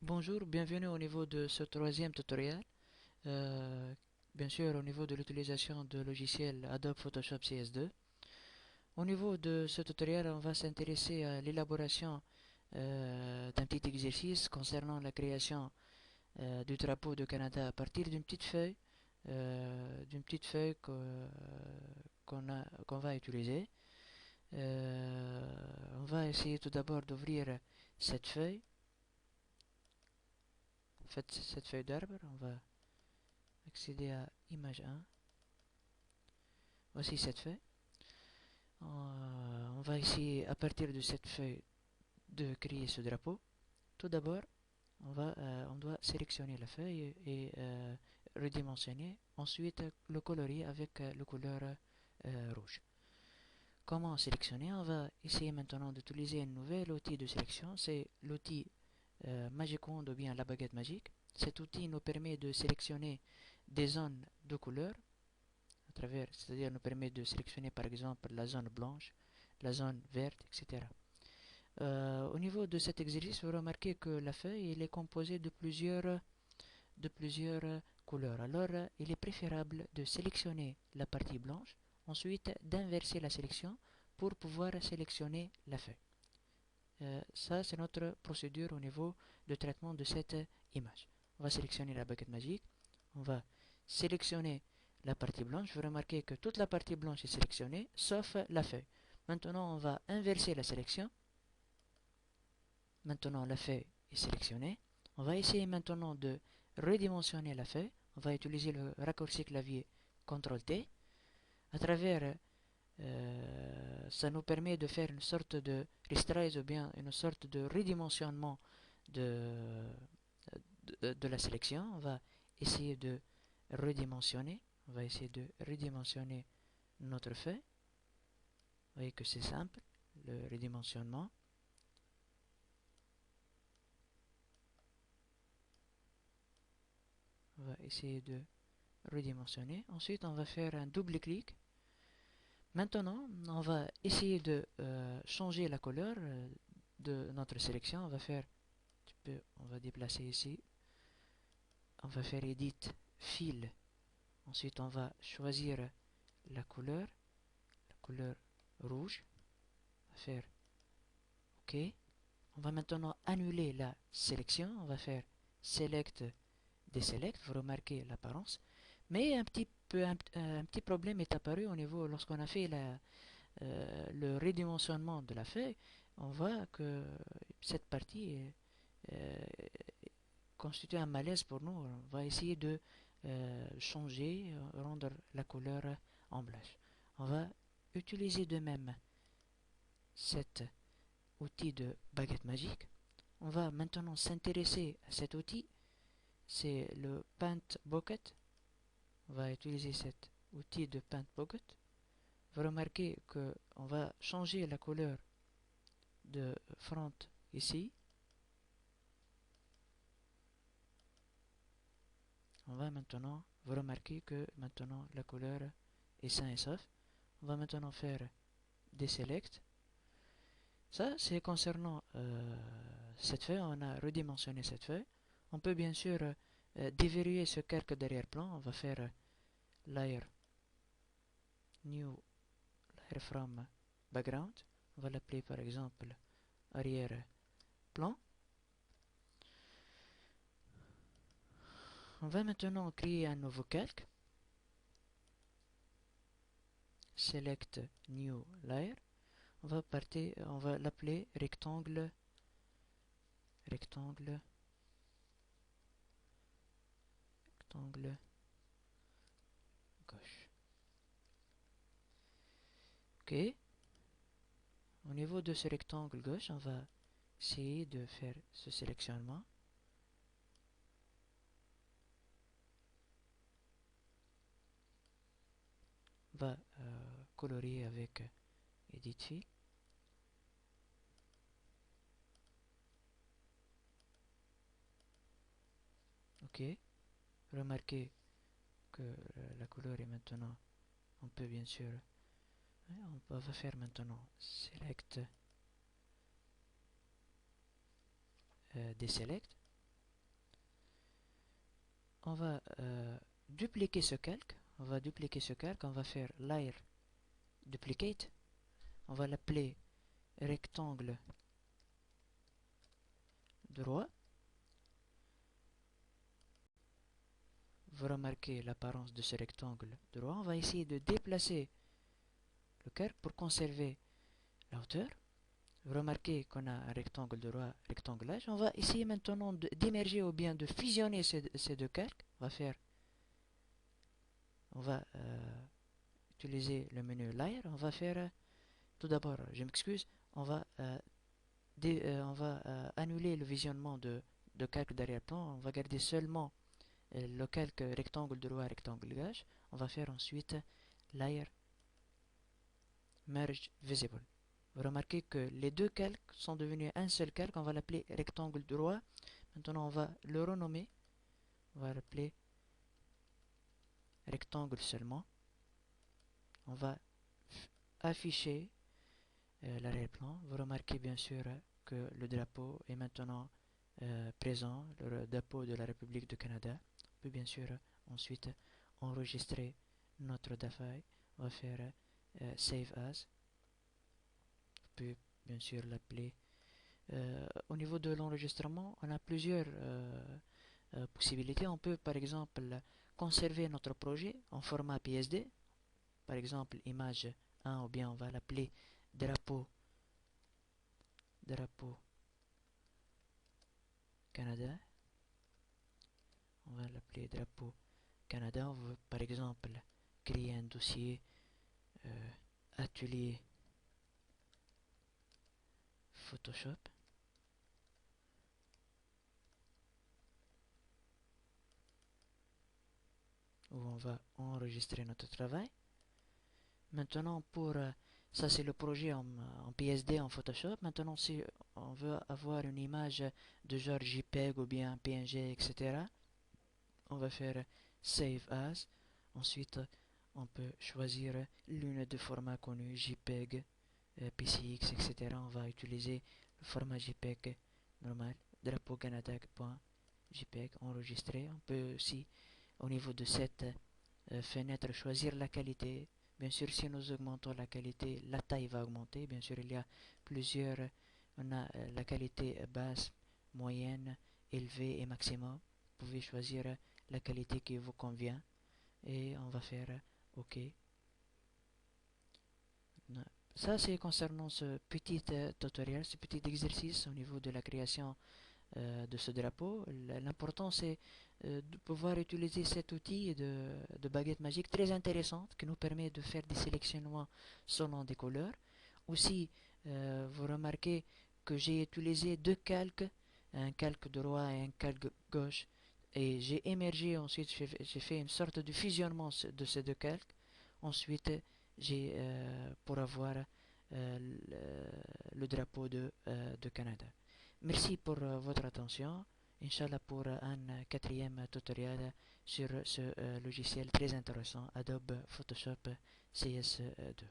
Bonjour, bienvenue au niveau de ce troisième tutoriel. Euh, Bien sûr, au niveau de l'utilisation de logiciel Adobe Photoshop CS2. Au niveau de ce tutoriel, on va s'intéresser à l'élaboration d'un petit exercice concernant la création du drapeau de Canada à partir d'une petite feuille qu'on va utiliser. On va essayer tout d'abord d'ouvrir cette feuille. En fait, cette feuille d'arbre, on va accéder à image 1. Voici cette feuille. On va essayer à partir de cette feuille de créer ce drapeau. Tout d'abord, on doit sélectionner la feuille et redimensionner. Ensuite, le colorier avec le couleur rouge. Comment sélectionner? On va essayer maintenant d'utiliser un nouvel outil de sélection. C'est l'outil Magic Wand ou bien la baguette magique. Cet outil nous permet de sélectionner des zones de couleur à travers, c'est-à-dire nous permet de sélectionner par exemple la zone blanche, la zone verte, etc. Au niveau de cet exercice, vous remarquez que la feuille elle est composée de plusieurs couleurs. Alors, il est préférable de sélectionner la partie blanche, ensuite d'inverser la sélection pour pouvoir sélectionner la feuille. Ça, c'est notre procédure au niveau de traitement de cette image. On va sélectionner la baguette magique, on va sélectionner la partie blanche. Vous remarquez que toute la partie blanche est sélectionnée, sauf la feuille. Maintenant, on va inverser la sélection. Maintenant, la feuille est sélectionnée. On va essayer maintenant de redimensionner la feuille. On va utiliser le raccourci clavier CTRL-T. À travers, ça nous permet de faire une sorte de resize ou bien une sorte de redimensionnement de, de la sélection. On va essayer de redimensionner. On va essayer de redimensionner notre feuille. Vous voyez que c'est simple, le redimensionnement. On va essayer de redimensionner. Ensuite, on va faire un double clic. Maintenant, on va essayer de changer la couleur de notre sélection. On va faire, on va déplacer ici. On va faire Edit, Fil. Ensuite, on va choisir la couleur rouge. On va faire OK. On va maintenant annuler la sélection. On va faire Select, Deselect. Vous remarquez l'apparence. Mais un petit problème est apparu au niveau lorsqu'on a fait le redimensionnement de la feuille. On voit que cette partie euh, constitue un malaise pour nous. On va essayer de changer, rendre la couleur en blanche. On va utiliser de même cet outil de baguette magique. On va maintenant s'intéresser à cet outil. C'est le Paint Bucket. On va utiliser cet outil de Paint Bucket. Vous remarquez qu'on va changer la couleur de front ici. On va maintenant, vous remarquez que maintenant la couleur est sain et sauf. On va maintenant faire des select. Ça, c'est concernant cette feuille. On a redimensionné cette feuille. On peut bien sûr déverrouiller ce calque d'arrière-plan. On va faire layer new layer from background. On va l'appeler par exemple arrière-plan. On va maintenant créer un nouveau calque. Select new layer. On va l'appeler rectangle gauche. Ok. Au niveau de ce rectangle gauche, on va essayer de faire ce sélectionnement. On va colorier avec Edit Fill. Ok. Remarquez que la couleur est maintenant. On peut bien sûr. On va faire maintenant Select, Deselect. on va dupliquer ce calque. On va dupliquer ce calque. On va faire layer duplicate. On va l'appeler rectangle droit. Vous remarquez l'apparence de ce rectangle droit. On va essayer de déplacer le calque pour conserver la hauteur. Vous remarquez qu'on a un rectangle droit, rectangle large. On va essayer maintenant d'émerger ou bien de fusionner ces deux calques. On va utiliser le menu layer. On va faire tout d'abord, je m'excuse, on va annuler le visionnement de calque d'arrière-plan. On va garder seulement le calque rectangle droit, rectangle gauche. On va faire ensuite layer merge visible. Vous remarquez que les deux calques sont devenus un seul calque. On va l'appeler rectangle droit. Maintenant, on va le renommer. On va l'appeler rectangle seulement. On va afficher l'arrière-plan. Vous remarquez bien sûr que le drapeau est maintenant présent, le drapeau de la République du Canada. On peut bien sûr ensuite enregistrer notre DAFI. On va faire Save As. On peut bien sûr l'appeler. Au niveau de l'enregistrement, on a plusieurs possibilités. On peut par exemple conserver notre projet en format PSD. Par exemple, image 1, ou bien on va l'appeler drapeau Canada. On va l'appeler drapeau Canada. On veut par exemple créer un dossier atelier Photoshop. Où on va enregistrer notre travail. Maintenant ça c'est le projet en PSD en Photoshop. Maintenant si on veut avoir une image de genre JPEG ou bien PNG, etc., on va faire Save As. Ensuite on peut choisir l'une des formats connus, JPEG, PCX, etc. On va utiliser le format JPEG normal, drapeau Canada.jpg enregistré. On peut aussi au niveau de cette fenêtre choisir la qualité. Bien sûr, si nous augmentons la qualité, la taille va augmenter. Bien sûr, il y a plusieurs. On a la qualité basse, moyenne, élevée et maximum. Vous pouvez choisir la qualité qui vous convient. Et on va faire OK. Ça, c'est concernant ce petit tutoriel, ce petit exercice au niveau de la création de ce drapeau. L'important c'est de pouvoir utiliser cet outil de baguette magique très intéressante qui nous permet de faire des sélectionnements selon des couleurs. Aussi, vous remarquez que j'ai utilisé deux calques, un calque droit et un calque gauche, et j'ai émergé, ensuite j'ai fait une sorte de fusionnement de ces deux calques. Ensuite, j'ai pour avoir le drapeau de Canada. Merci pour votre attention. Inch'Allah pour un quatrième tutoriel sur ce logiciel très intéressant, Adobe Photoshop CS2.